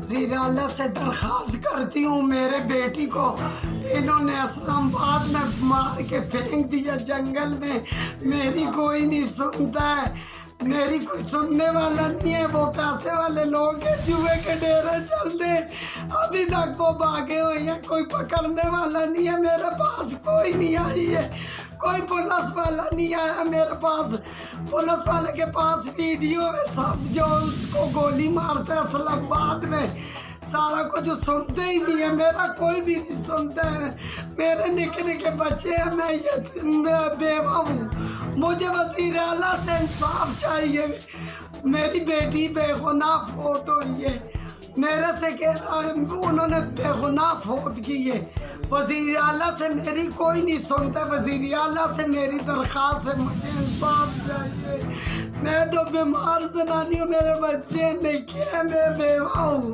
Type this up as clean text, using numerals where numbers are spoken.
وزیر اعلیٰ سے درخواست کرتی ہوں، میرے بیٹی کو انہوں نے اسلام آباد میں مار کے پھینک دیا جنگل میں، میری کوئی نہیں سنتا ہے، میری کوئی سننے والا نہیں ہے، وہ پیسے والے لوگ ہیں، جوئے کے ڈیرے چل دے، ابھی تک وہ بھاگے ہوئے ہیں، کوئی پکڑنے والا نہیں ہے، میرے پاس کوئی نہیں آئی ہے، کوئی پولیس والا نہیں آیا میرے پاس، پولیس والے کے پاس ویڈیو ہے سب، جو اس کو گولی مارتا ہے اسلام آباد میں، سارا کچھ سنتے ہی نہیں ہے، میرا کوئی بھی نہیں سنتا ہے، میرے نکے نکے بچے ہیں، میں بیوہ ہوں، مجھے وزیر اعلیٰ سے انصاف چاہیے، میری بیٹی بے گناہ فوت ہوئی ہے، میرے سے انہوں نے بے گناہ فوت کی ہے، وزیر اعلیٰ سے میری کوئی نہیں سنتا، وزیر اعلیٰ سے میری درخواست ہے، مجھے انصاف چاہیے، میں تو بیمار زنانی ہوں، میرے بچے نکے ہیں، میں بیوہ ہوں۔